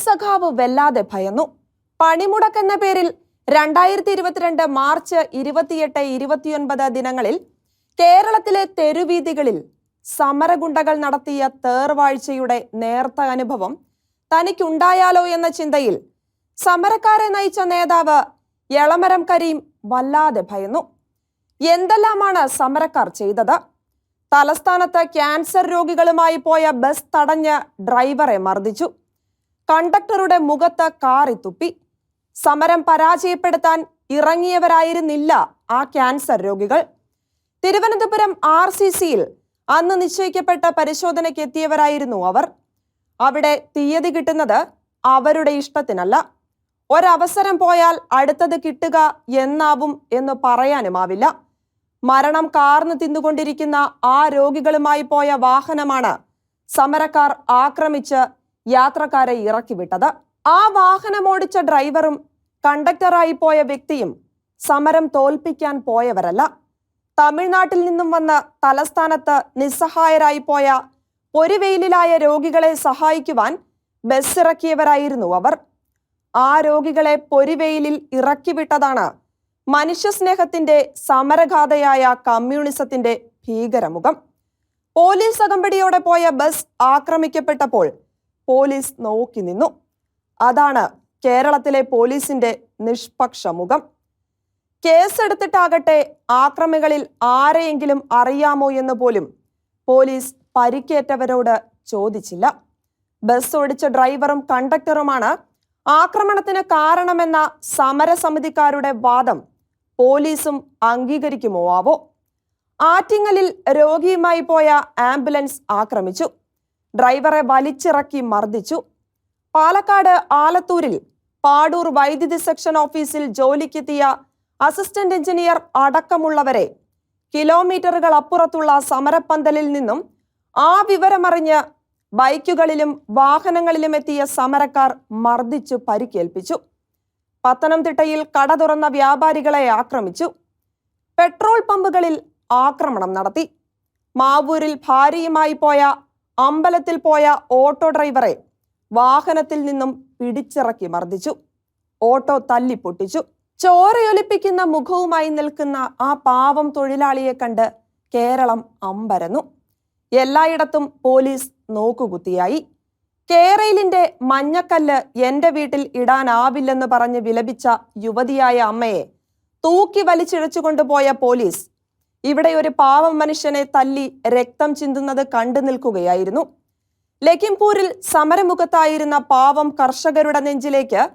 സഖാവ് വല്ലാതെ ഭയന്നു. പണിമുടക്കെന്ന പേരിൽ 2022 മാർച്ച് 28, 29 ദിനങ്ങളിൽ കേരളത്തിലെ തെരുവീഥികളിൽ സമരഗുണ്ടകൾ നടത്തിയ തേർവാഴ്ചയുടെ നേർത്ത അനുഭവം തനിക്കുണ്ടായാലോ എന്ന ചിന്തയിൽ സമരക്കാരെ നയിച്ച നേതാവ് എളമരം കരീം വല്ലാതെ ഭയന്നു. എന്തെല്ലാമാണ് സമരക്കാർ ചെയ്തത്? തലസ്ഥാനത്ത് ക്യാൻസർ രോഗികളുമായി പോയ ബസ് തടഞ്ഞ് ഡ്രൈവറെ മർദ്ദിച്ചു. കണ്ടക്ടറുടെ മുഖത്ത് കാറിത്തുപ്പി. സമരം പരാജയപ്പെടുത്താൻ ഇറങ്ങിയവരായിരുന്നില്ല ആ ക്യാൻസർ രോഗികൾ. തിരുവനന്തപുരം RCCയിൽ അന്ന് നിശ്ചയിക്കപ്പെട്ട പരിശോധനയ്ക്ക് എത്തിയവരായിരുന്നു അവർ. അവിടെ തീയതി കിട്ടുന്നത് അവരുടെ ഇഷ്ടത്തിനല്ല. ഒരവസരം പോയാൽ അടുത്തത് കിട്ടുക എന്നാവും എന്ന് പറയാനുമാവില്ല. മരണം കാർന്നു തിന്നുകൊണ്ടിരിക്കുന്ന ആ രോഗികളുമായി പോയ വാഹനമാണ് സമരക്കാർ ആക്രമിച്ച് യാത്രക്കാരെ ഇറക്കിവിട്ടത്. ആ വാഹനമോടിച്ച ഡ്രൈവറും കണ്ടക്ടറായി പോയ വ്യക്തിയും സമരം തോൽപ്പിക്കാൻ പോയവരല്ല. തമിഴ്നാട്ടിൽ നിന്നും വന്ന് തലസ്ഥാനത്ത് നിസ്സഹായരായി പോയ പൊരിവെയിലായ രോഗികളെ സഹായിക്കുവാൻ ബസ്സിറക്കിയവരായിരുന്നു അവർ. ആ രോഗികളെ പൊരിവെയിലിൽ ഇറക്കിവിട്ടതാണ് മനുഷ്യസ്നേഹത്തിന്റെ സമരഗാഥയായ കമ്മ്യൂണിസത്തിന്റെ ഭീകരമുഖം. പോലീസ് അകമ്പടിയോടെ പോയ ബസ് ആക്രമിക്കപ്പെട്ടപ്പോൾ പോലീസ് നോക്കി നിന്നു. അതാണ് കേരളത്തിലെ പോലീസിന്റെ നിഷ്പക്ഷ മുഖം. കേസെടുത്തിട്ടാകട്ടെ ആക്രമികളിൽ ആരെയെങ്കിലും അറിയാമോ എന്ന് പോലും പോലീസ് പരിക്കേറ്റവരോട് ചോദിച്ചില്ല. ബസ് ഓടിച്ച ഡ്രൈവറും കണ്ടക്ടറുമാണ് ആക്രമണത്തിന് കാരണമെന്ന സമരസമിതിക്കാരുടെ വാദം പോലീസും അംഗീകരിക്കുമോ ആവോ? ആറ്റിങ്ങലിൽ രോഗിയുമായി പോയ ആംബുലൻസ് ആക്രമിച്ചു. ഡ്രൈവറെ വലിച്ചിറക്കി മർദ്ദിച്ചു. പാലക്കാട് ആലത്തൂരിൽ പാടൂർ വൈദ്യുതി സെക്ഷൻ ഓഫീസിൽ ജോലിക്കെത്തിയ അസിസ്റ്റന്റ് എഞ്ചിനീയർ അടക്കമുള്ളവരെ കിലോമീറ്ററുകൾ അപ്പുറത്തുള്ള സമരപ്പന്തലിൽ നിന്നും ആ വിവരമറിഞ്ഞ് ബൈക്കുകളിലും വാഹനങ്ങളിലും എത്തിയ സമരക്കാർ മർദ്ദിച്ചു പരിക്കേൽപ്പിച്ചു. പത്തനംതിട്ടയിൽ കട തുറന്ന വ്യാപാരികളെ ആക്രമിച്ചു. പെട്രോൾ പമ്പുകളിൽ ആക്രമണം നടത്തി. മാവൂരിൽ ഭാര്യയുമായി പോയ അമ്പലത്തിൽ പോയ ഓട്ടോ ഡ്രൈവറെ വാഹനത്തിൽ നിന്നും പിടിച്ചിറക്കി മർദ്ദിച്ചു. ഓട്ടോ തല്ലിപ്പൊട്ടിച്ചു. ചോരയൊലിപ്പിക്കുന്ന മുഖവുമായി നിൽക്കുന്ന ആ പാവം തൊഴിലാളിയെ കണ്ട് കേരളം അമ്പരന്നു. എല്ലായിടത്തും പോലീസ് നോക്കുകുത്തിയായി. കേരളിന്റെ മഞ്ഞക്കല്ല് എന്റെ വീട്ടിൽ ഇടാനാവില്ലെന്ന് പറഞ്ഞ് വിലപിച്ച യുവതിയായ അമ്മയെ തൂക്കി വലിച്ചിഴച്ചുകൊണ്ടുപോയ പോലീസ് ഇവിടെ ഒരു പാവം മനുഷ്യനെ തല്ലി രക്തം ചിന്തുന്നത് കണ്ടു നിൽക്കുകയായിരുന്നു. ലഖിംപൂരിൽ സമരമുഖത്തായിരുന്ന പാവം കർഷകരുടെ നെഞ്ചിലേക്ക്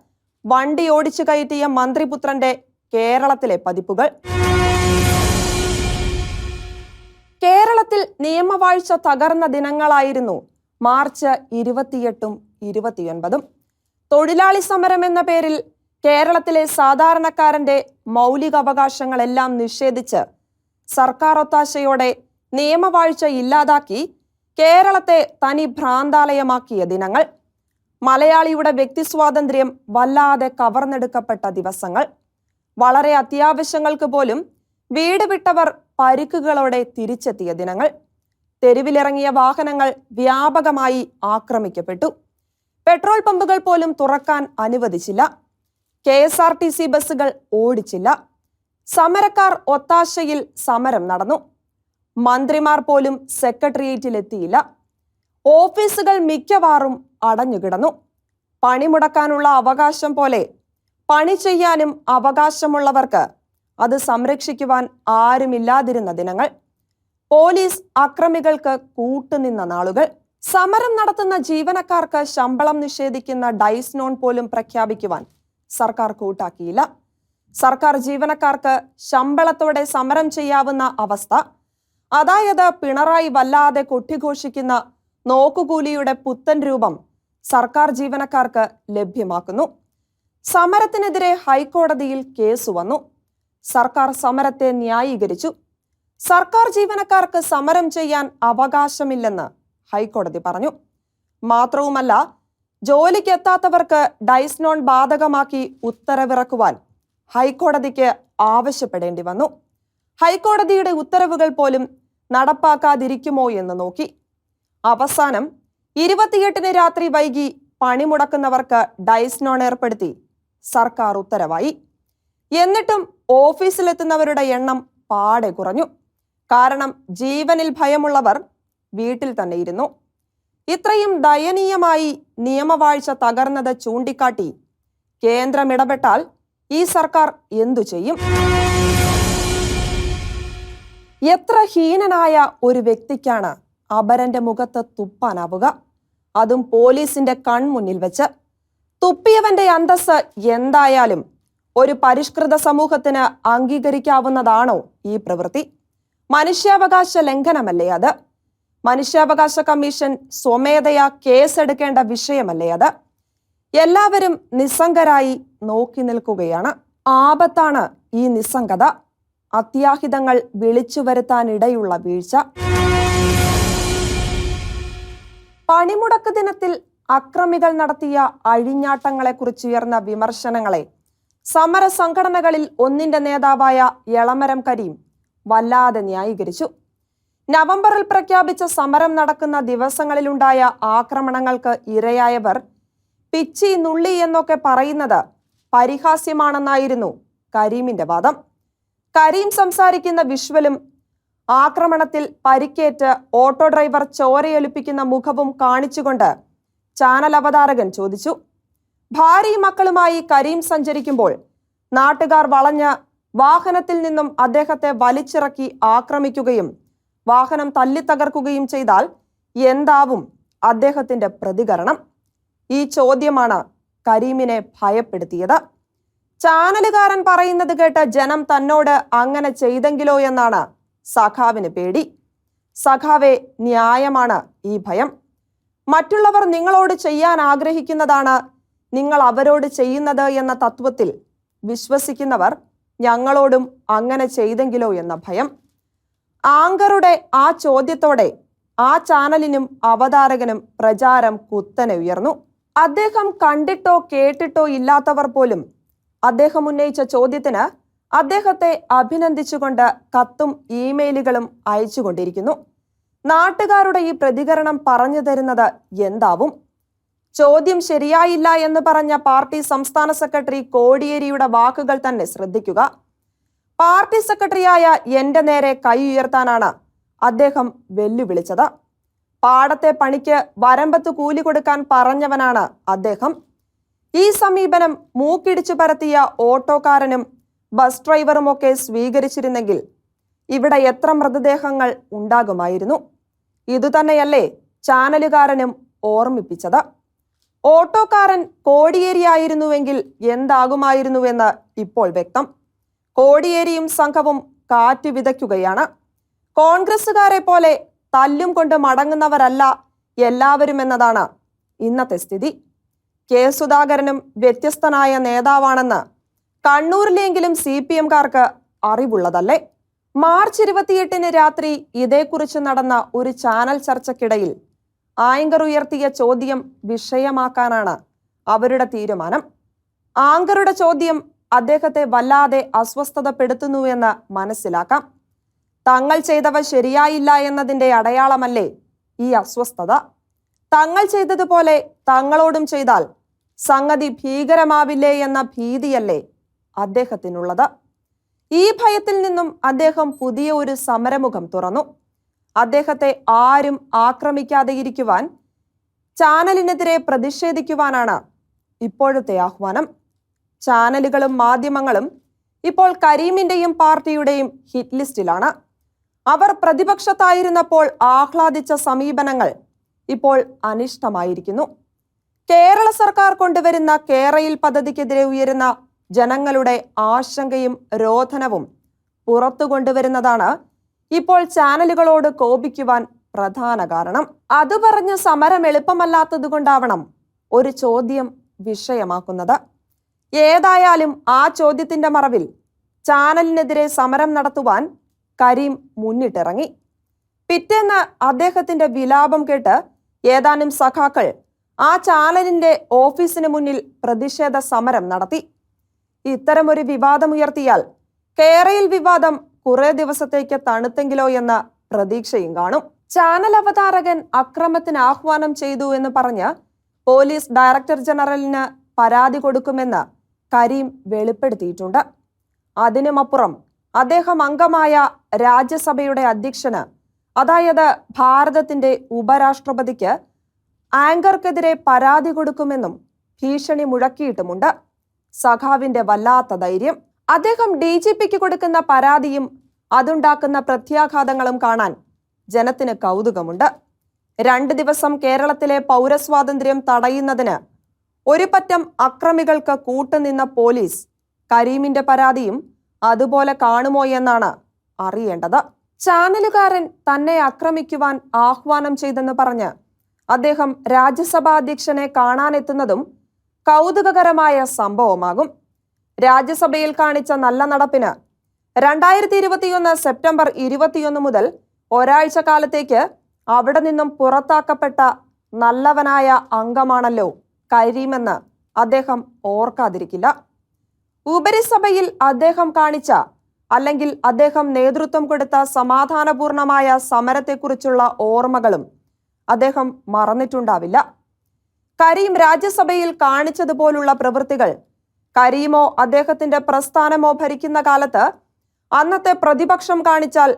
വണ്ടി ഓടിച്ചു കയറ്റിയ മന്ത്രിപുത്രന്റെ കേരളത്തിലെ പതിപ്പുകൾ. കേരളത്തിൽ നിയമവാഴ്ച തകർന്ന ദിനങ്ങളായിരുന്നു മാർച്ച് 28, 29. തൊഴിലാളി സമരം എന്ന പേരിൽ കേരളത്തിലെ സാധാരണക്കാരന്റെ മൗലിക അവകാശങ്ങളെല്ലാം നിഷേധിച്ച് സർക്കാർ ഒത്താശയോടെ നിയമവാഴ്ച ഇല്ലാതാക്കി കേരളത്തെ തനി ഭ്രാന്താലയമാക്കിയ ദിനങ്ങൾ. മലയാളിയുടെ വ്യക്തി സ്വാതന്ത്ര്യം വല്ലാതെ കവർന്നെടുക്കപ്പെട്ട ദിവസങ്ങൾ. വളരെ അത്യാവശ്യങ്ങൾക്ക് പോലും വീട് വിട്ടവർ പരിക്കുകളോടെ തിരിച്ചെത്തിയ ദിനങ്ങൾ. തെരുവിലിറങ്ങിയ വാഹനങ്ങൾ വ്യാപകമായി ആക്രമിക്കപ്പെട്ടു. പെട്രോൾ പമ്പുകൾ പോലും തുറക്കാൻ അനുവദിച്ചില്ല. KSRTC ബസ്സുകൾ ഓടിച്ചില്ല. സമരക്കാർ ഒത്താശയിൽ സമരം നടന്നു. മന്ത്രിമാർ പോലും സെക്രട്ടേറിയറ്റിലെത്തിയില്ല. ഓഫീസുകൾ മിക്കവാറും അടഞ്ഞുകിടന്നു. പണിമുടക്കാനുള്ള അവകാശം പോലെ പണി ചെയ്യാനും അവകാശമുള്ളവർക്ക് അത് സംരക്ഷിക്കുവാൻ ആരുമില്ലാതിരുന്ന ദിനങ്ങൾ. പോലീസ് അക്രമികൾക്ക് കൂട്ടുനിന്ന നാളുകൾ. സമരം നടത്തുന്ന ജീവനക്കാർക്ക് ശമ്പളം നിഷേധിക്കുന്ന ഡൈസ് നോൺ പോലും പ്രഖ്യാപിക്കുവാൻ സർക്കാർ കൂട്ടാക്കിയില്ല. സർക്കാർ ജീവനക്കാർക്ക് ശമ്പളത്തോടെ സമരം ചെയ്യാവുന്ന അവസ്ഥ, അതായത് പിണറായി വല്ലാതെ കൊട്ടിഘോഷിക്കുന്ന നോക്കുകൂലിയുടെ പുത്തൻ രൂപം സർക്കാർ ജീവനക്കാർക്ക് ലഭ്യമാക്കുന്നു. സമരത്തിനെതിരെ ഹൈക്കോടതിയിൽ കേസ് വന്നു. സർക്കാർ സമരത്തെ ന്യായീകരിച്ചു. സർക്കാർ ജീവനക്കാർക്ക് സമരം ചെയ്യാൻ അവകാശമില്ലെന്ന് ഹൈക്കോടതി പറഞ്ഞു. മാത്രവുമല്ല, ജോലിക്കെത്താത്തവർക്ക് ഡൈസ് നോൺ ബാധകമാക്കി ഉത്തരവിറക്കുവാൻ ഹൈക്കോടതിക്ക് ആവശ്യപ്പെടേണ്ടി വന്നു. ഹൈക്കോടതിയുടെ ഉത്തരവുകൾ പോലും നടപ്പാക്കാതിരിക്കുമോ എന്ന് നോക്കി. അവസാനം 28 രാത്രി വൈകി പണിമുടക്കുന്നവർക്ക് ഡൈസ് നോൺ ഏർപ്പെടുത്തി സർക്കാർ ഉത്തരവായി. എന്നിട്ടും ഓഫീസിലെത്തുന്നവരുടെ എണ്ണം പാടെ കുറഞ്ഞു. കാരണം ജീവനിൽ ഭയമുള്ളവർ വീട്ടിൽ തന്നെ ഇരുന്നു. ഇത്രയും ദയനീയമായി നിയമവാഴ്ച തകർന്നത് ചൂണ്ടിക്കാട്ടി കേന്ദ്രം ഇടപെട്ടാൽ ഈ സർക്കാർ എന്തു ചെയ്യും? എത്ര ഹീനനായ ഒരു വ്യക്തിക്കാണ് അപരന്റെ മുഖത്ത് തുപ്പാനാവുക? അതും പോലീസിന്റെ കൺമുന്നിൽ വെച്ച്. തുപ്പിയവന്റെ അന്തസ്സ് എന്തായാലും ഒരു പരിഷ്കൃത സമൂഹത്തിന് അംഗീകരിക്കാവുന്നതാണോ ഈ പ്രവൃത്തി? മനുഷ്യാവകാശ ലംഘനമല്ലേ അത്? മനുഷ്യാവകാശ കമ്മീഷൻ സ്വമേധയാ കേസെടുക്കേണ്ട വിഷയമല്ലേ അത്? എല്ലാവരും നിസ്സംഗരായി നോക്കി നിൽക്കുകയാണ്. ആപത്താണ് ഈ നിസ്സംഗത. അത്യാഹിതങ്ങൾ വിളിച്ചു വരുത്താനിടയുള്ള വീഴ്ച. പണിമുടക്ക് ദിനത്തിൽ അക്രമികൾ നടത്തിയ അഴിഞ്ഞാട്ടങ്ങളെക്കുറിച്ചുയർന്ന വിമർശനങ്ങളെ സമര സംഘടനകളിൽ ഒന്നിന്റെ നേതാവായ എളമരം കരീം വല്ലാതെ ന്യായീകരിച്ചു. നവംബറിൽ പ്രഖ്യാപിച്ച സമരം നടക്കുന്ന ദിവസങ്ങളിലുണ്ടായ ആക്രമണങ്ങൾക്ക് ഇരയായവർ പിച്ചി നുള്ളി എന്നൊക്കെ പറയുന്നത് പരിഹാസ്യമാണെന്നായിരുന്നു കരീമിന്റെ വാദം. കരീം സംസാരിക്കുന്ന വിഷ്വലും ആക്രമണത്തിൽ പരിക്കേറ്റ് ഓട്ടോ ഡ്രൈവർ ചോരയൊലിപ്പിക്കുന്ന മുഖവും കാണിച്ചുകൊണ്ട് ചാനൽ അവതാരകൻ ചോദിച്ചു. ഭാര്യയും മക്കളുമായി കരീം സഞ്ചരിക്കുമ്പോൾ നാട്ടുകാർ വളഞ്ഞ് വാഹനത്തിൽ നിന്നും അദ്ദേഹത്തെ വലിച്ചിറക്കി ആക്രമിക്കുകയും വാഹനം തല്ലിത്തകർക്കുകയും ചെയ്താൽ എന്താവും അദ്ദേഹത്തിന്റെ പ്രതികരണം? ഈ ചോദ്യമാണ് കരീമിനെ ഭയപ്പെടുത്തിയത്. ചാനലുകാരൻ പറയുന്നത് കേട്ട് ജനം തന്നോട് അങ്ങനെ ചെയ്തെങ്കിലോ എന്നാണ് സഖാവിന് പേടി. സഖാവെ, ന്യായമാണ് ഈ ഭയം. മറ്റുള്ളവർ നിങ്ങളോട് ചെയ്യാൻ ആഗ്രഹിക്കുന്നതാണ് നിങ്ങൾ അവരോട് ചെയ്യുന്നത് എന്ന തത്വത്തിൽ വിശ്വസിക്കുന്നവർ ഞങ്ങളോടും അങ്ങനെ ചെയ്തെങ്കിലോ എന്ന ഭയം. ആങ്കറുടെ ആ ചോദ്യത്തോടെ ആ ചാനലിനും അവതാരകനും പ്രചാരം കുത്തനെ ഉയർന്നു. അദ്ദേഹം കണ്ടിട്ടോ കേട്ടിട്ടോ ഇല്ലാത്തവർ പോലും അദ്ദേഹം ഉന്നയിച്ച ചോദ്യത്തിന് അദ്ദേഹത്തെ അഭിനന്ദിച്ചുകൊണ്ട് കത്തും ഇമെയിലുകളും അയച്ചുകൊണ്ടിരിക്കുന്നു. നാട്ടുകാരുടെ ഈ പ്രതികരണം പറഞ്ഞു തരുന്നത് എന്താവും? ചോദ്യം ശരിയായില്ല എന്ന് പറഞ്ഞ പാർട്ടി സംസ്ഥാന സെക്രട്ടറി കോടിയേരിയുടെ വാക്കുകൾ തന്നെ ശ്രദ്ധിക്കുക. പാർട്ടി സെക്രട്ടറിയായ എന്റെ നേരെ കൈ ഉയർത്താനാണ് അദ്ദേഹം വെല്ലുവിളിച്ചത്. പാടത്തെ പണിക്ക് വരമ്പത്ത് കൂലി കൊടുക്കാൻ പറഞ്ഞവനാണ് അദ്ദേഹം. ഈ സമീപനം മൂക്കിടിച്ചു പരത്തിയ ഓട്ടോക്കാരനും ബസ് ഡ്രൈവറുമൊക്കെ സ്വീകരിച്ചിരുന്നെങ്കിൽ ഇവിടെ എത്ര മൃതദേഹങ്ങൾ ഉണ്ടാകുമായിരുന്നു? ഇതുതന്നെയല്ലേ ചാനലുകാരനും ഓർമ്മിപ്പിച്ചത്? ഓട്ടോക്കാരൻ കോടിയേരിയായിരുന്നുവെങ്കിൽ എന്താകുമായിരുന്നുവെന്ന് ഇപ്പോൾ വ്യക്തം. കോടിയേരിയും സംഘവും കാറ്റു വിതയ്ക്കുകയാണ്. കോൺഗ്രസുകാരെ പോലെ തല്ലും കൊണ്ട് മടങ്ങുന്നവരല്ല എല്ലാവരും എന്നതാണ് ഇന്നത്തെ സ്ഥിതി. കെ സുധാകരനും വ്യത്യസ്തനായ നേതാവാണെന്ന് കണ്ണൂരിലെങ്കിലും CPM-കാർക്ക് അറിവുള്ളതല്ലേ? മാർച്ച് 28 രാത്രി ഇതേക്കുറിച്ച് നടന്ന ഒരു ചാനൽ ചർച്ചയ്ക്കിടയിൽ ആങ്കർ ഉയർത്തിയ ചോദ്യം വിഷയമാക്കാനാണ് അവരുടെ തീരുമാനം. ആങ്കറുടെ ചോദ്യം അദ്ദേഹത്തെ വല്ലാതെ അസ്വസ്ഥതപ്പെടുത്തുന്നുവെന്ന് മനസ്സിലാക്കാം. തങ്ങൾ ചെയ്തവ ശരിയായില്ല എന്നതിൻ്റെ അടയാളമല്ലേ ഈ അസ്വസ്ഥത? തങ്ങൾ ചെയ്തതുപോലെ തങ്ങളോടും ചെയ്താൽ സംഗതി ഭീകരമാവില്ലേ എന്ന ഭീതിയല്ലേ അദ്ദേഹത്തിനുള്ളത്? ഈ ഭയത്തിൽ നിന്നും അദ്ദേഹം പുതിയ ഒരു സമരമുഖം തുറന്നു. അദ്ദേഹത്തെ ആരും ആക്രമിക്കാതെ ഇരിക്കുവാൻ, ചാനലിനെതിരെ പ്രതിഷേധിക്കുവാനാണ് ഇപ്പോഴത്തെ ആഹ്വാനം. ചാനലുകളും മാധ്യമങ്ങളും ഇപ്പോൾ കരീമിന്റെയും പാർട്ടിയുടെയും ഹിറ്റ് ലിസ്റ്റിലാണ്. അവർ പ്രതിപക്ഷത്തായിരുന്നപ്പോൾ ആഹ്ലാദിച്ച സമീപനങ്ങൾ ഇപ്പോൾ അനിഷ്ടമായിരിക്കുന്നു. കേരള സർക്കാർ കൊണ്ടുവരുന്ന കേരയിൽ പദ്ധതിക്കെതിരെ ഉയരുന്ന ജനങ്ങളുടെ ആശങ്കയും രോധനവും പുറത്തു കൊണ്ടുവരുന്നതാണ് ഇപ്പോൾ ചാനലുകളോട് കോപിക്കുവാൻ പ്രധാന കാരണം. അത് പറഞ്ഞ് സമരം എളുപ്പമല്ലാത്തത് കൊണ്ടാവണം ഒരു ചോദ്യം വിഷയമാക്കുന്നത്. ഏതായാലും ആ ചോദ്യത്തിന്റെ മറവിൽ ചാനലിനെതിരെ സമരം നടത്തുവാൻ കരീം മുന്നിട്ടിറങ്ങി. പിറ്റേന്ന് അദ്ദേഹത്തിന്റെ വിലാപം കേട്ട് ഏതാനും സഖാക്കൾ ആ ചാനലിന്റെ ഓഫീസിന് മുന്നിൽ പ്രതിഷേധ സമരം നടത്തി. ഇത്തരമൊരു വിവാദമുയർത്തിയാൽ കേരയിൽ വിവാദം കുറെ ദിവസത്തേക്ക് തണുത്തെങ്കിലോ എന്ന പ്രതീക്ഷയും കാണും. ചാനൽ അവതാരകൻ അക്രമത്തിന് ആഹ്വാനം ചെയ്തു എന്ന് പറഞ്ഞ് പോലീസ് ഡയറക്ടർ ജനറലിന് പരാതി കൊടുക്കുമെന്ന് കരീം വെളിപ്പെടുത്തിയിട്ടുണ്ട്. അതിനുമപ്പുറം അദ്ദേഹം അംഗമായ രാജ്യസഭയുടെ അധ്യക്ഷന്, അതായത് ഭാരതത്തിന്റെ ഉപരാഷ്ട്രപതിക്ക് ആങ്കർക്കെതിരെ പരാതി കൊടുക്കുമെന്നും ഭീഷണി മുഴക്കിയിട്ടുമുണ്ട്. സഖാവിന്റെ വല്ലാത്ത ധൈര്യം. അദ്ദേഹം DGPക്ക് കൊടുക്കുന്ന പരാതിയും അതുണ്ടാക്കുന്ന പ്രത്യാഘാതങ്ങളും കാണാൻ ജനത്തിന് കൗതുകമുണ്ട്. 2 ദിവസം കേരളത്തിലെ പൗരസ്വാതന്ത്ര്യം തടയുന്നതിന് ഒരു പറ്റം അക്രമികൾക്ക് കൂട്ടുനിന്ന പോലീസ് കരീമിന്റെ പരാതിയും അതുപോലെ കാണുമോ എന്നാണ് അറിയേണ്ടത്. ചാനലുകാരൻ തന്നെ ആക്രമിക്കുവാൻ ആഹ്വാനം ചെയ്തെന്ന് പറഞ്ഞ് അദ്ദേഹം രാജ്യസഭാ അധ്യക്ഷനെ കാണാനെത്തുന്നതും കൗതുകകരമായ സംഭവമാകും. രാജ്യസഭയിൽ കാണിച്ച നല്ല നടപ്പിന് 2021 സെപ്റ്റംബർ 21 മുതൽ ഒരാഴ്ച കാലത്തേക്ക് അവിടെ നിന്നും പുറത്താക്കപ്പെട്ട നല്ലവനായ അംഗമാണല്ലോ കരീമെന്ന് അദ്ദേഹം ഓർക്കാതിരിക്കില്ല. ഉപരിസഭയിൽ അദ്ദേഹം കാണിച്ച അല്ലെങ്കിൽ അദ്ദേഹം നേതൃത്വം കൊടുത്ത സമാധാനപൂർണമായ സമരത്തെക്കുറിച്ചുള്ള ഓർമ്മകളും അദ്ദേഹം മറന്നിട്ടുണ്ടാവില്ല. കരീം രാജ്യസഭയിൽ കാണിച്ചതുപോലുള്ള പ്രവൃത്തികൾ കരീമോ അദ്ദേഹത്തിന്റെ പ്രസ്ഥാനമോ ഭരിക്കുന്ന കാലത്ത് അന്നത്തെ പ്രതിപക്ഷം കാണിച്ചാൽ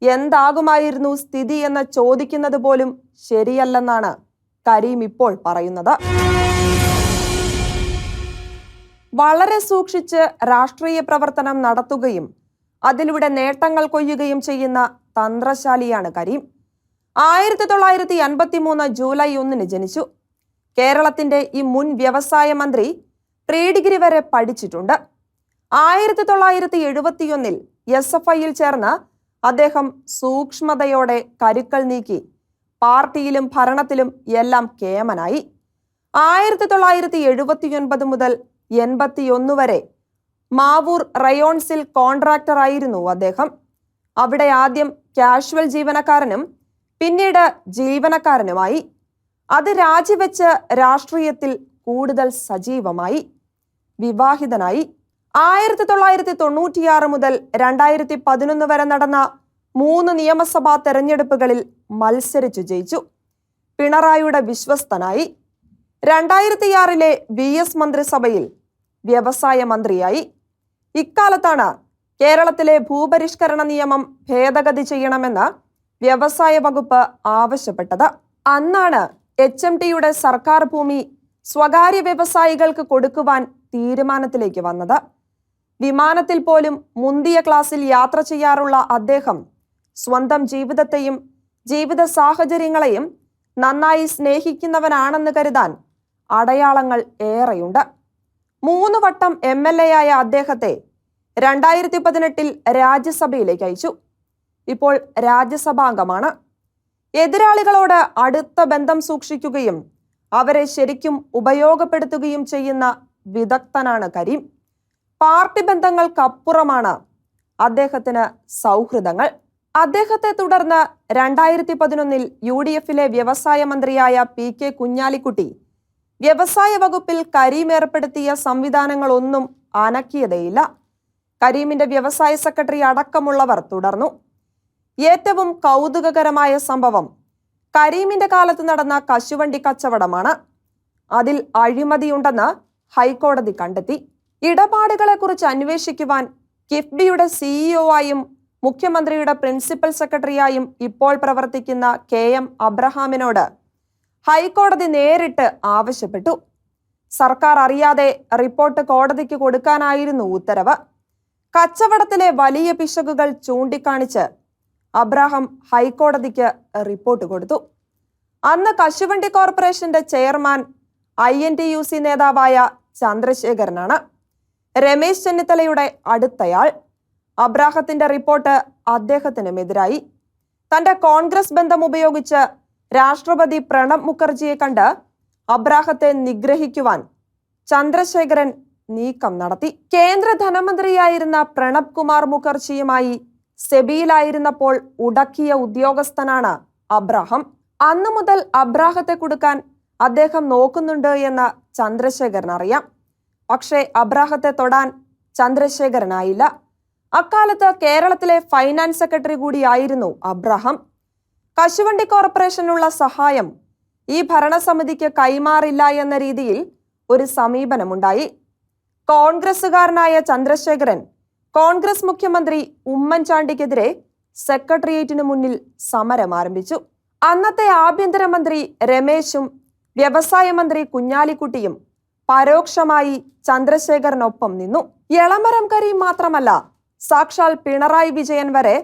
എന്താകുമായിരുന്നു സ്ഥിതി എന്ന് ചോദിക്കുന്നത് പോലും ശരിയല്ലെന്നാണ് കരീം ഇപ്പോൾ പറയുന്നത്. വളരെ സൂക്ഷിച്ച് രാഷ്ട്രീയ പ്രവർത്തനം നടത്തുകയും അതിലൂടെ നേട്ടങ്ങൾ കൊയ്യുകയും ചെയ്യുന്ന തന്ത്രശാലിയാണ് കരീം. 1953 ജൂലൈ 1 ജനിച്ചു. കേരളത്തിന്റെ ഈ മുൻ വ്യവസായ മന്ത്രി പ്രീ ഡിഗ്രി വരെ പഠിച്ചിട്ടുണ്ട്. 1971 SFIയിൽ ചേർന്ന് അദ്ദേഹം സൂക്ഷ്മതയോടെ കരുക്കൾ നീക്കി പാർട്ടിയിലും ഭരണത്തിലും എല്ലാം കേമനായി. 1979 മുതൽ 81 വരെ മാവൂർ റയോൺസിൽ കോൺട്രാക്ടർ ആയിരുന്നു അദ്ദേഹം. അവിടെ ആദ്യം കാഷ്വൽ ജീവനക്കാരനും പിന്നീട് ജീവനക്കാരനുമായി. അത് രാജിവെച്ച് രാഷ്ട്രീയത്തിൽ കൂടുതൽ സജീവമായി. വിവാഹിതനായി. 1996 മുതൽ 2011 വരെ നടന്ന 3 നിയമസഭാ തെരഞ്ഞെടുപ്പുകളിൽ മത്സരിച്ചു ജയിച്ചു. പിണറായിയുടെ വിശ്വസ്തനായി. 2006 VS മന്ത്രിസഭയിൽ വ്യവസായ മന്ത്രിയായി. ഇക്കാലത്താണ് കേരളത്തിലെ ഭൂപരിഷ്കരണ നിയമം ഭേദഗതി ചെയ്യണമെന്ന് വ്യവസായ വകുപ്പ് ആവശ്യപ്പെട്ടത്. അന്നാണ് HMTയുടെ സർക്കാർ ഭൂമി സ്വകാര്യ വ്യവസായികൾക്ക് കൊടുക്കുവാൻ തീരുമാനത്തിലേക്ക് വന്നത്. വിമാനത്തിൽ പോലും മുന്തിയ ക്ലാസ്സിൽ യാത്ര ചെയ്യാറുള്ള അദ്ദേഹം സ്വന്തം ജീവിതത്തെയും ജീവിത സാഹചര്യങ്ങളെയും നന്നായി സ്നേഹിക്കുന്നവനാണെന്ന് കരുതാൻ അടയാളങ്ങൾ ഏറെയുണ്ട്. 3 വട്ടം MLA ആയ അദ്ദേഹത്തെ 2018 രാജ്യസഭയിലേക്ക് അയച്ചു. ഇപ്പോൾ രാജ്യസഭാംഗമാണ്. എതിരാളികളോട് അടുത്ത ബന്ധം സൂക്ഷിക്കുകയും അവരെ ശരിക്കും ഉപയോഗപ്പെടുത്തുകയും ചെയ്യുന്ന വിദഗ്ധനാണ് കരീം. പാർട്ടി ബന്ധങ്ങൾക്കപ്പുറമാണ് അദ്ദേഹത്തിന് സൗഹൃദങ്ങൾ. അദ്ദേഹത്തെ തുടർന്ന് 2011 UDFിലെ വ്യവസായ മന്ത്രിയായ PK കുഞ്ഞാലിക്കുട്ടി വ്യവസായ വകുപ്പിൽ കരീം ഏർപ്പെടുത്തിയ സംവിധാനങ്ങളൊന്നും അനക്കിയതേയില്ല. കരീമിന്റെ വ്യവസായ സെക്രട്ടറി അടക്കമുള്ളവർ തുടർന്നു. ഏറ്റവും കൗതുകകരമായ സംഭവം കരീമിന്റെ കാലത്ത് നടന്ന കശുവണ്ടി കച്ചവടമാണ്. അതിൽ അഴിമതിയുണ്ടെന്ന് ഹൈക്കോടതി കണ്ടെത്തി. ഇടപാടുകളെക്കുറിച്ച് അന്വേഷിക്കുവാൻ കിഫ്ബിയുടെ CEO ആയും മുഖ്യമന്ത്രിയുടെ പ്രിൻസിപ്പൽ സെക്രട്ടറിയായും ഇപ്പോൾ പ്രവർത്തിക്കുന്ന KM അബ്രഹാമിനോട് ഹൈക്കോടതി നേരിട്ട് ആവശ്യപ്പെട്ടു. സർക്കാർ അറിയാതെ റിപ്പോർട്ട് കോടതിക്ക് കൊടുക്കാനായിരുന്നു ഉത്തരവ്. കച്ചവടത്തിലെ വലിയ പിശകുകൾ ചൂണ്ടിക്കാണിച്ച് അബ്രഹാം ഹൈക്കോടതിക്ക് റിപ്പോർട്ട് കൊടുത്തു. അന്ന് കശുവണ്ടി കോർപ്പറേഷന്റെ ചെയർമാൻ INTUC നേതാവായ ചന്ദ്രശേഖരനാണ്, രമേശ് ചെന്നിത്തലയുടെ അടുത്തയാൾ. അബ്രാഹത്തിന്റെ റിപ്പോർട്ട് അദ്ദേഹത്തിനുമെതിരായി. തന്റെ കോൺഗ്രസ് ബന്ധം ഉപയോഗിച്ച് രാഷ്ട്രപതി പ്രണബ് മുഖർജിയെ കണ്ട് അബ്രാഹത്തെ നിഗ്രഹിക്കുവാൻ ചന്ദ്രശേഖരൻ നീക്കം നടത്തി. കേന്ദ്ര ധനമന്ത്രിയായിരുന്ന പ്രണബ് കുമാർ മുഖർജിയുമായി സെബിയിലായിരുന്നപ്പോൾ ഉടക്കിയ ഉദ്യോഗസ്ഥനാണ് അബ്രാഹം. അന്നു മുതൽ അബ്രാഹത്തെ കൊടുക്കാൻ അദ്ദേഹം നോക്കുന്നുണ്ട് എന്ന് ചന്ദ്രശേഖരൻ അറിയാം. പക്ഷേ അബ്രാഹത്തെ തൊടാൻ ചന്ദ്രശേഖരനായില്ല. അക്കാലത്ത് കേരളത്തിലെ ഫൈനാൻസ് സെക്രട്ടറി കൂടിയായിരുന്നു അബ്രാഹം. കശുവണ്ടി കോർപ്പറേഷനുള്ള സഹായം ഈ ഭരണസമിതിക്ക് കൈമാറില്ല എന്ന രീതിയിൽ ഒരു സമീപനമുണ്ടായി. കോൺഗ്രസുകാരനായ ചന്ദ്രശേഖരൻ കോൺഗ്രസ് മുഖ്യമന്ത്രി ഉമ്മൻചാണ്ടിക്കെതിരെ സെക്രട്ടേറിയറ്റിനു മുന്നിൽ സമരം ആരംഭിച്ചു. അന്നത്തെ ആഭ്യന്തരമന്ത്രി രമേശും വ്യവസായ മന്ത്രി കുഞ്ഞാലിക്കുട്ടിയും പരോക്ഷമായി ചന്ദ്രശേഖരനൊപ്പം നിന്നു. എളമരം കരീം മാത്രമല്ല, സാക്ഷാൽ പിണറായി വിജയൻ വരെ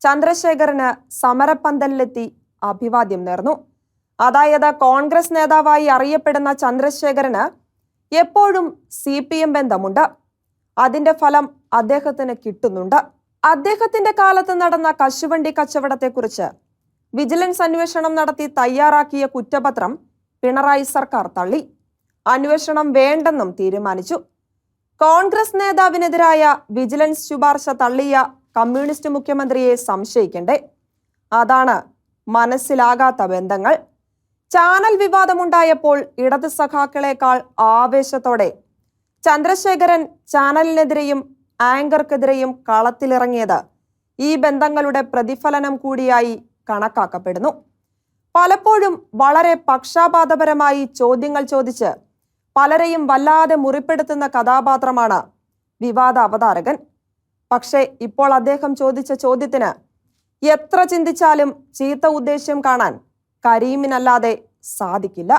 ചന്ദ്രശേഖരന് സമരപ്പന്തലിലെത്തി അഭിവാദ്യം നേർന്നു. അതായത് കോൺഗ്രസ് നേതാവായി അറിയപ്പെടുന്ന ചന്ദ്രശേഖരന് എപ്പോഴും CPM ബന്ധമുണ്ട്. അതിന്റെ ഫലം അദ്ദേഹത്തിന് കിട്ടുന്നുണ്ട്. അദ്ദേഹത്തിന്റെ കാലത്ത് നടന്ന കശുവണ്ടി കച്ചവടത്തെക്കുറിച്ച് വിജിലൻസ് അന്വേഷണം നടത്തി തയ്യാറാക്കിയ കുറ്റപത്രം പിണറായി സർക്കാർ തള്ളി. അന്വേഷണം വേണ്ടെന്നും തീരുമാനിച്ചു. കോൺഗ്രസ് നേതാവിനെതിരായ വിജിലൻസ് ശുപാർശ തള്ളിയ കമ്മ്യൂണിസ്റ്റ് മുഖ്യമന്ത്രിയെ സംശയിക്കണ്ടേ? അതാണ് മനസ്സിലാകാത്ത ബന്ധങ്ങൾ. ചാനൽ വിവാദമുണ്ടായപ്പോൾ ഇടത് സഖാക്കളെക്കാൾ ആവേശത്തോടെ ചന്ദ്രശേഖരൻ ചാനലിനെതിരെയും ആങ്കർക്കെതിരെയും കളത്തിലിറങ്ങിയത് ഈ ബന്ധങ്ങളുടെ പ്രതിഫലനം കൂടിയായി കണക്കാക്കപ്പെടുന്നു. പലപ്പോഴും വളരെ പക്ഷാപാതപരമായി ചോദ്യങ്ങൾ ചോദിച്ച് പലരെയും വല്ലാതെ മുറിപ്പെടുത്തുന്ന കഥാപാത്രമാണ് വിവാദ അവതാരകൻ. പക്ഷേ ഇപ്പോൾ അദ്ദേഹം ചോദിച്ച ചോദ്യത്തിന് എത്ര ചിന്തിച്ചാലും ചീത്ത ഉദ്ദേശ്യം കാണാൻ കരീമിനല്ലാതെ സാധിക്കില്ല.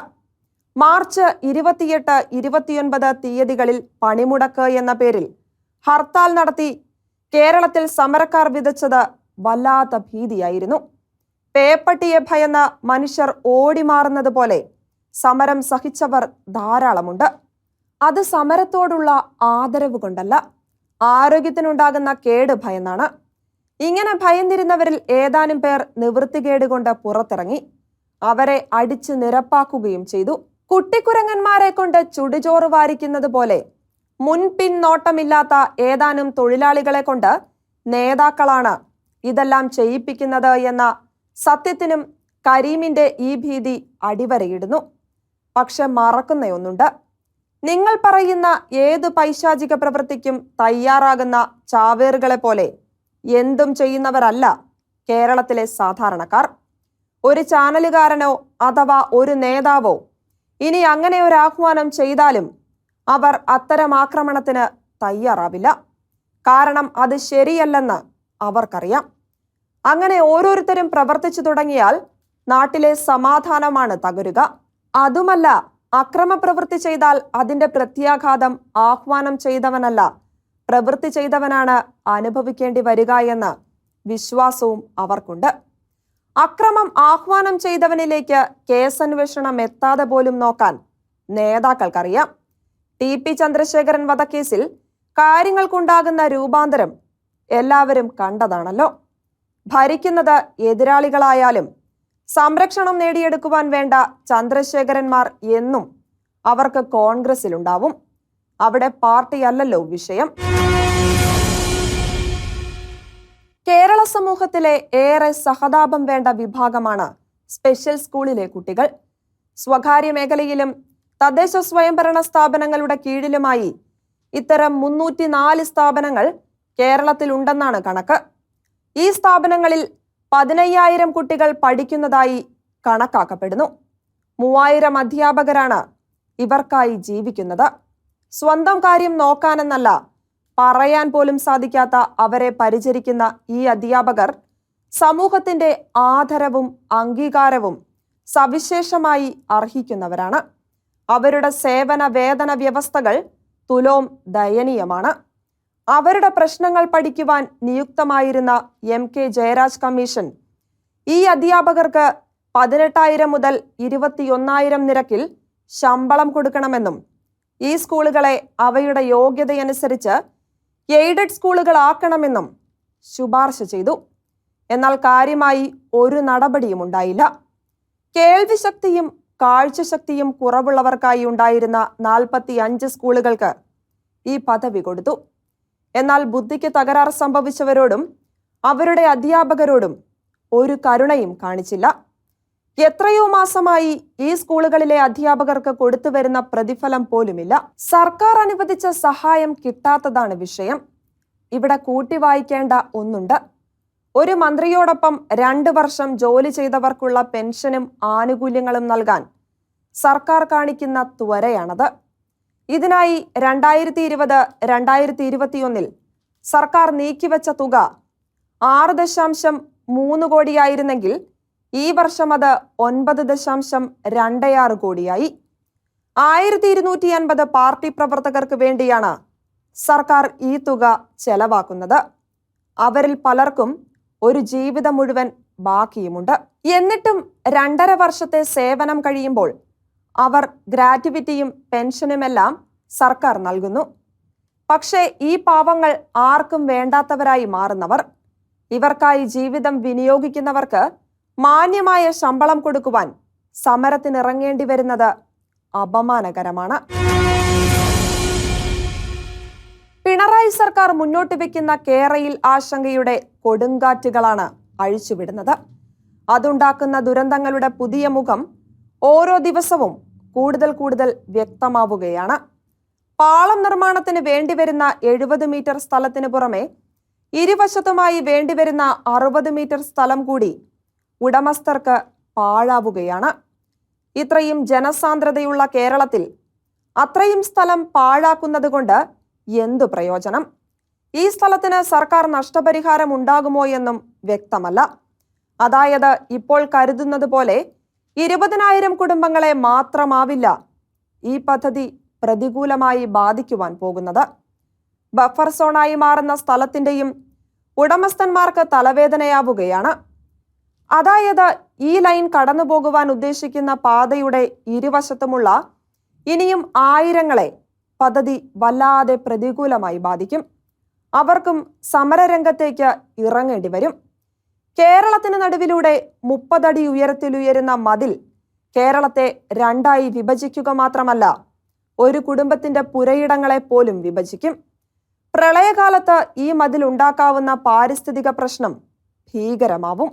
മാർച്ച് 28, 29 തീയതികളിൽ പണിമുടക്ക് എന്ന പേരിൽ ഹർത്താൽ നടത്തി കേരളത്തിൽ സമരക്കാർ വിതച്ചത് വല്ലാത്ത ഭീതിയായിരുന്നു. പേപ്പട്ടിയെ ഭയന്ന മനുഷ്യർ ഓടിമാറുന്നത് പോലെ സമരം സഹിച്ചവർ ധാരാളമുണ്ട്. അത് സമരത്തോടുള്ള ആദരവ് കൊണ്ടല്ല, ആരോഗ്യത്തിനുണ്ടാകുന്ന കേട് ഭയന്നാണ്. ഇങ്ങനെ ഭയന്നിരുന്നവരിൽ ഏതാനും പേർ നിവൃത്തികേട് കൊണ്ട് പുറത്തിറങ്ങി. അവരെ അടിച്ച് നിരപ്പാക്കുകയും ചെയ്തു. കുട്ടിക്കുരങ്ങന്മാരെ കൊണ്ട് ചുടുചോറ് വാരിക്കുന്നത് പോലെ മുൻപിൻ നോട്ടമില്ലാത്ത ഏതാനും തൊഴിലാളികളെ കൊണ്ട് നേതാക്കളാണ് ഇതെല്ലാം ചെയ്യിപ്പിക്കുന്നത് എന്ന സത്യത്തിനും കരീമിന്റെ ഈ ഭീതി അടിവരയിടുന്നു. പക്ഷെ മറക്കുന്നയൊന്നുണ്ട്. നിങ്ങൾ പറയുന്ന ഏത് പൈശാചിക പ്രവൃത്തിക്കും തയ്യാറാകുന്ന ചാവേറുകളെ പോലെ എന്തും ചെയ്യുന്നവരല്ല കേരളത്തിലെ സാധാരണക്കാർ. ഒരു ചാനലുകാരനോ അഥവാ ഒരു നേതാവോ ഇനി അങ്ങനെ ഒരു ആഹ്വാനം ചെയ്താലും അവർ അത്തരം ആക്രമണത്തിന് തയ്യാറാവില്ല. കാരണം അത് ശരിയല്ലെന്ന് അവർക്കറിയാം. അങ്ങനെ ഓരോരുത്തരും പ്രവർത്തിച്ചു തുടങ്ങിയാൽ നാട്ടിലെ സമാധാനമാണ് തകരുക. അതുമല്ല, അക്രമ പ്രവൃത്തി ചെയ്താൽ അതിന്റെ പ്രത്യാഘാതം ആഹ്വാനം ചെയ്തവനല്ല, പ്രവൃത്തി ചെയ്തവനാണ് അനുഭവിക്കേണ്ടി വരിക എന്ന വിശ്വാസവും അവർക്കുണ്ട്. അക്രമം ആഹ്വാനം ചെയ്തവനിലേക്ക് കേസന്വേഷണം എത്താതെ പോലും നോക്കാൻ നേതാക്കൾക്കറിയാം. TP ചന്ദ്രശേഖരൻ വധക്കേസിൽ കാര്യങ്ങൾക്കുണ്ടാകുന്ന രൂപാന്തരം എല്ലാവരും കണ്ടതാണല്ലോ. ഭരിക്കുന്നത് എതിരാളികളായാലും സംരക്ഷണം നേടിയെടുക്കുവാൻ വേണ്ട ചന്ദ്രശേഖരന്മാർ എന്നും അവർക്ക് കോൺഗ്രസിലുണ്ടാവും. അവിടെ പാർട്ടിയല്ലല്ലോ വിഷയം. കേരള സമൂഹത്തിലെ ഏറെ സഹതാപം വേണ്ട വിഭാഗമാണ് സ്പെഷ്യൽ സ്കൂളിലെ കുട്ടികൾ. സ്വകാര്യ മേഖലയിലും തദ്ദേശ സ്വയംഭരണ സ്ഥാപനങ്ങളുടെ കീഴിലുമായി ഇത്തരം 304 സ്ഥാപനങ്ങൾ കേരളത്തിലുണ്ടെന്നാണ് കണക്ക്. ഈ സ്ഥാപനങ്ങളിൽ 15,000 കുട്ടികൾ പഠിക്കുന്നതായി കണക്കാക്കപ്പെടുന്നു. 3000 അധ്യാപകരാണ് ഇവർക്കായി ജീവിക്കുന്നത്. സ്വന്തം കാര്യം നോക്കാനെന്നല്ല, പറയാൻ പോലും സാധിക്കാത്ത അവരെ പരിചരിക്കുന്ന ഈ അധ്യാപകർ സമൂഹത്തിന്റെ ആദരവും അംഗീകാരവും സവിശേഷമായി അർഹിക്കുന്നവരാണ്. അവരുടെ സേവന വേതന വ്യവസ്ഥകൾ തുലോം ദയനീയമാണ്. അവരുടെ പ്രശ്നങ്ങൾ പഠിക്കുവാൻ നിയുക്തമായിരുന്ന MK ജയരാജ് കമ്മീഷൻ ഈ അധ്യാപകർക്ക് 18,000 മുതൽ 21,000 നിരക്കിൽ ശമ്പളം കൊടുക്കണമെന്നും ഈ സ്കൂളുകളെ അവയുടെ യോഗ്യതയനുസരിച്ച് എയ്ഡഡ് സ്കൂളുകളാക്കണമെന്നും ശുപാർശ ചെയ്തു. എന്നാൽ കാര്യമായി ഒരു നടപടിയും ഉണ്ടായില്ല. കേൾവിശക്തിയും കാഴ്ചശക്തിയും കുറവുള്ളവർക്കായി ഉണ്ടായിരുന്ന 45 സ്കൂളുകൾക്ക് ഈ പദവി കൊടുത്തു. എന്നാൽ ബുദ്ധിക്ക് തകരാർ സംഭവിച്ചവരോടും അവരുടെ അധ്യാപകരോടും ഒരു കരുണയും കാണിച്ചില്ല. എത്രയോ മാസമായി ഈ സ്കൂളുകളിലെ അധ്യാപകർക്ക് കൊടുത്തുവരുന്ന പ്രതിഫലം പോലുമില്ല. സർക്കാർ അനുവദിച്ച സഹായം കിട്ടാത്തതാണ് വിഷയം. ഇവിടെ കൂട്ടി വായിക്കേണ്ട ഒന്നുണ്ട്. ഒരു മന്ത്രിയോടൊപ്പം 2 വർഷം ജോലി ചെയ്തവർക്കുള്ള പെൻഷനും ആനുകൂല്യങ്ങളും നൽകാൻ സർക്കാർ കാണിക്കുന്ന ത്വരയാണത്. ഇതിനായി 2020-2021 സർക്കാർ നീക്കിവെച്ച തുക 6.3 കോടിയായിരുന്നെങ്കിൽ ഈ വർഷം അത് 9.26 കോടിയായി. 1250 പാർട്ടി പ്രവർത്തകർക്ക് വേണ്ടിയാണ് സർക്കാർ ഈ തുക ചെലവാക്കുന്നത്. അവരിൽ പലർക്കും ഒരു ജീവിതം മുഴുവൻ ബാക്കിയുമുണ്ട്. എന്നിട്ടും 2.5 വർഷത്തെ സേവനം കഴിയുമ്പോൾ അവർ ഗ്രാറ്റുവിറ്റിയും പെൻഷനുമെല്ലാം സർക്കാർ നൽകുന്നു. പക്ഷേ ഈ പാവങ്ങൾ ആർക്കും വേണ്ടാത്തവരായി മാറുന്നവർ. ഇവർക്കായി ജീവിതം വിനിയോഗിക്കുന്നവർക്ക് മാന്യമായ ശമ്പളം കൊടുക്കുവാൻ സമരത്തിനിറങ്ങേണ്ടി വരുന്നത് അപമാനകരമാണ്. പിണറായി സർക്കാർ മുന്നോട്ട് വെക്കുന്ന കേരയിൽ ആശങ്കയുടെ കൊടുങ്കാറ്റുകളാണ് അഴിച്ചുവിടുന്നത്. അതുണ്ടാക്കുന്ന ദുരന്തങ്ങളുടെ പുതിയ മുഖം ഓരോ ദിവസവും കൂടുതൽ വ്യക്തമാവുകയാണ്. പാളം നിർമ്മാണത്തിന് വേണ്ടിവരുന്ന 70 മീറ്റർ സ്ഥലത്തിന് പുറമെ ഇരുവശത്തുമായി വേണ്ടിവരുന്ന 60 മീറ്റർ സ്ഥലം കൂടി ഉടമസ്ഥർക്ക് പാഴാവുകയാണ്. ഇത്രയും ജനസാന്ദ്രതയുള്ള കേരളത്തിൽ അത്രയും സ്ഥലം പാഴാക്കുന്നത് കൊണ്ട് എന്തു പ്രയോജനം? ഈ സ്ഥലത്തിന് സർക്കാർ നഷ്ടപരിഹാരം ഉണ്ടാകുമോ എന്നും വ്യക്തമല്ല. അതായത് ഇപ്പോൾ കരുതുന്നത് പോലെ 20,000 കുടുംബങ്ങളെ മാത്രമാവില്ല ഈ പദ്ധതി പ്രതികൂലമായി ബാധിക്കുവാൻ പോകുന്നത്. ബഫർ സോണായി മാറുന്ന സ്ഥലത്തിന്റെയും ഉടമസ്ഥന്മാർക്ക് തലവേദനയാവുകയാണ്. അതായത് ഈ ലൈൻ കടന്നു പോകുവാൻ ഉദ്ദേശിക്കുന്ന പാതയുടെ ഇരുവശത്തുമുള്ള ഇനിയും ആയിരങ്ങളെ പദ്ധതി വല്ലാതെ പ്രതികൂലമായി ബാധിക്കും. അവർക്കും സമരരംഗത്തേക്ക് ഇറങ്ങേണ്ടി വരും. കേരളത്തിന് നടുവിലൂടെ 30 അടി ഉയരത്തിലുയരുന്ന മതിൽ കേരളത്തെ 2ആയി വിഭജിക്കുക മാത്രമല്ല, ഒരു കുടുംബത്തിന്റെ പുരയിടങ്ങളെ പോലും വിഭജിക്കും. പ്രളയകാലത്ത് ഈ മതിൽ ഉണ്ടാക്കാവുന്ന പാരിസ്ഥിതിക പ്രശ്നം ഭീകരമാവും.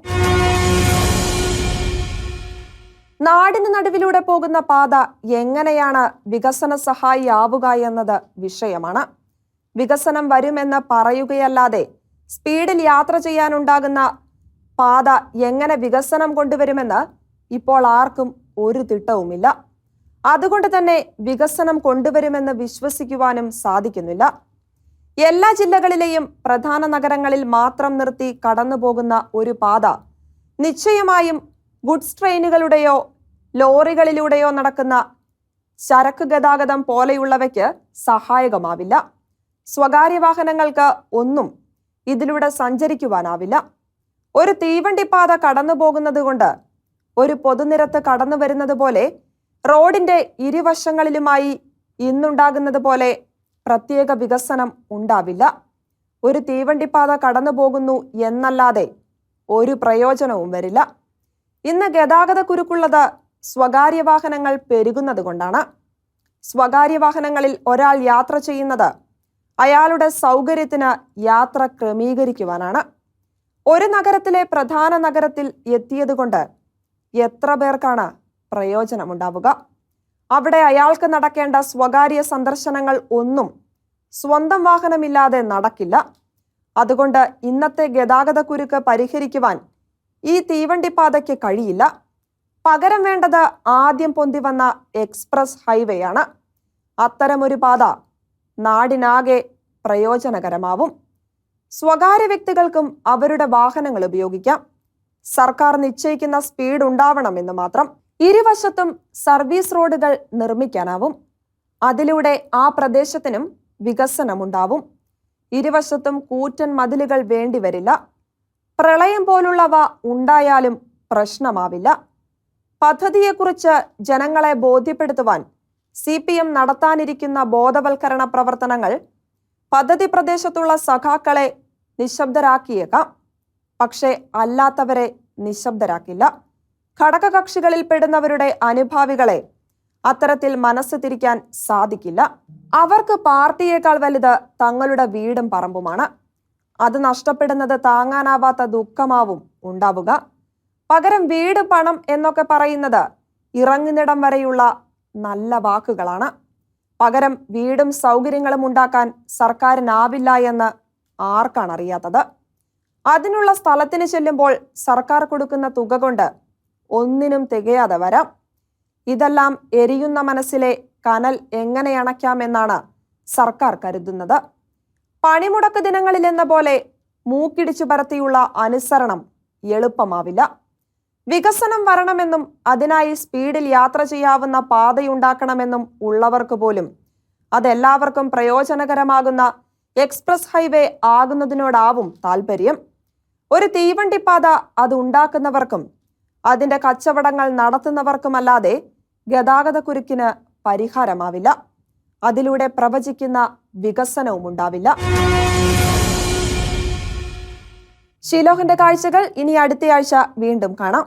നാടിന് നടുവിലൂടെ പോകുന്ന പാത എങ്ങനെയാണ് വികസന സഹായിയാവുക എന്നത് വിഷയമാണ്. വികസനം വരുമെന്ന് പറയുകയല്ലാതെ സ്പീഡിൽ യാത്ര ചെയ്യാനുണ്ടാകുന്ന പാത എങ്ങനെ വികസനം കൊണ്ടുവരുമെന്ന് ഇപ്പോൾ ആർക്കും ഒരു തിട്ടവുമില്ല. അതുകൊണ്ട് തന്നെ വികസനം കൊണ്ടുവരുമെന്ന് വിശ്വസിക്കുവാനും സാധിക്കുന്നില്ല. എല്ലാ ജില്ലകളിലെയും പ്രധാന നഗരങ്ങളിൽ മാത്രം നിർത്തി കടന്നു പോകുന്ന ഒരു പാത നിശ്ചയമായും ഗുഡ്സ് ട്രെയിനുകളുടെയോ ലോറികളിലൂടെയോ നടക്കുന്ന ചരക്ക് ഗതാഗതം പോലെയുള്ളവയ്ക്ക് സഹായകമാവില്ല. സ്വകാര്യ വാഹനങ്ങൾക്ക് ഒന്നും ഇതിലൂടെ സഞ്ചരിക്കുവാനാവില്ല. ഒരു തീവണ്ടിപ്പാത കടന്നു പോകുന്നത് കൊണ്ട് ഒരു പൊതുനിരത്ത് കടന്നു വരുന്നത് പോലെ റോഡിന്റെ ഇരുവശങ്ങളിലുമായി ഇന്നുണ്ടാകുന്നത് പോലെ പ്രത്യേക വികസനം ഉണ്ടാവില്ല. ഒരു തീവണ്ടിപ്പാത കടന്നു പോകുന്നു എന്നല്ലാതെ ഒരു പ്രയോജനവും വരില്ല. ഇന്ന് ഗതാഗത കുരുക്കുള്ളത് സ്വകാര്യ വാഹനങ്ങൾ പെരുകുന്നത് കൊണ്ടാണ്. സ്വകാര്യ വാഹനങ്ങളിൽ ഒരാൾ യാത്ര ചെയ്യുന്നത് അയാളുടെ സൗകര്യത്തിന് യാത്ര ക്രമീകരിക്കുവാനാണ്. ഒരു നഗരത്തിലെ പ്രധാന നഗരത്തിൽ എത്തിയതുകൊണ്ട് എത്ര പേർക്കാണ് പ്രയോജനമുണ്ടാവുക? അവിടെ അയാൾക്ക് നടക്കേണ്ട സ്വകാര്യ സന്ദർശനങ്ങൾ ഒന്നും സ്വന്തം വാഹനമില്ലാതെ നടക്കില്ല. അതുകൊണ്ട് ഇന്നത്തെ ഗതാഗത കുരുക്ക് പരിഹരിക്കുവാൻ ഈ തീവണ്ടിപ്പാതയ്ക്ക് കഴിയില്ല. പകരം വേണ്ടത് ആദ്യം പൊന്തി വന്ന എക്സ്പ്രസ് ഹൈവേ ആണ്. അത്തരമൊരു പാത നാടിനാകെ പ്രയോജനകരമാവും. സ്വകാര്യ വ്യക്തികൾക്കും അവരുടെ വാഹനങ്ങൾ ഉപയോഗിക്കാം. സർക്കാർ നിശ്ചയിക്കുന്ന സ്പീഡ് ഉണ്ടാവണമെന്ന് മാത്രം. ഇരുവശത്തും സർവീസ് റോഡുകൾ നിർമ്മിക്കാനാവും. അതിലൂടെ ആ പ്രദേശത്തിനും വികസനമുണ്ടാവും. ഇരുവശത്തും കൂറ്റൻ മതിലുകൾ വേണ്ടിവരില്ല. പ്രളയം പോലുള്ളവ ഉണ്ടായാലും പ്രശ്നമാവില്ല. പദ്ധതിയെക്കുറിച്ച് ജനങ്ങളെ ബോധ്യപ്പെടുത്തുവാൻ CPM നടത്താനിരിക്കുന്ന ബോധവൽക്കരണ പ്രവർത്തനങ്ങൾ പദ്ധതി പ്രദേശത്തുള്ള സഖാക്കളെ നിശബ്ദരാക്കിയേക്കാം. പക്ഷേ അല്ലാത്തവരെ നിശബ്ദരാക്കില്ല. ഘടകകക്ഷികളിൽ പെടുന്നവരുടെ അനുഭാവികളെ അത്തരത്തിൽ മനസ്സ് തിരിക്കാൻ സാധിക്കില്ല. അവർക്ക് പാർട്ടിയേക്കാൾ വലുത് തങ്ങളുടെ വീടും പറമ്പുമാണ്. അത് നഷ്ടപ്പെടുന്നത് താങ്ങാനാവാത്ത ദുഃഖമാവും ഉണ്ടാവുക. പകരം വീട്, പണം എന്നൊക്കെ പറയുന്നത് ഇറങ്ങുന്നിടം വരെയുള്ള നല്ല വാക്കുകളാണ്. പകരം വീടും സൗകര്യങ്ങളും ഉണ്ടാക്കാൻ സർക്കാരിനാവില്ല എന്ന് ആർക്കാണ് അറിയാത്തത്? അതിനുള്ള സ്ഥലത്തിന് ചെല്ലുമ്പോൾ സർക്കാർ കൊടുക്കുന്ന തുക കൊണ്ട് ഒന്നിനും തികയാതെ വരാം. ഇതെല്ലാം എരിയുന്ന മനസ്സിലെ കനൽ എങ്ങനെ അണയ്ക്കാമെന്നാണ് സർക്കാർ കരുതുന്നത്. പണിമുടക്ക് ദിനങ്ങളിലെന്ന പോലെ മൂക്കിടിച്ചു പരത്തിയുള്ള അനുസരണം എളുപ്പമാവില്ല. വികസനം വരണമെന്നും അതിനായി സ്പീഡിൽ യാത്ര ചെയ്യാവുന്ന പാതയുണ്ടാക്കണമെന്നും ഉള്ളവർക്ക് പോലും അതെല്ലാവർക്കും പ്രയോജനകരമാകുന്ന എക്സ്പ്രസ് ഹൈവേ ആകുന്നതിനോടാവും താല്പര്യം. ഒരു തീവണ്ടിപ്പാത അത് ഉണ്ടാക്കുന്നവർക്കും അതിന്റെ കച്ചവടങ്ങൾ നടത്തുന്നവർക്കുമല്ലാതെ ഗതാഗതക്കുരുക്കിന് പരിഹാരമാവില്ല. അതിലൂടെ പ്രവചിക്കുന്ന വികസനവും ഉണ്ടാവില്ല. ഷിലോഹിന്റെ കാഴ്ചകൾ ഇനി അടുത്തയാഴ്ച വീണ്ടും കാണാം.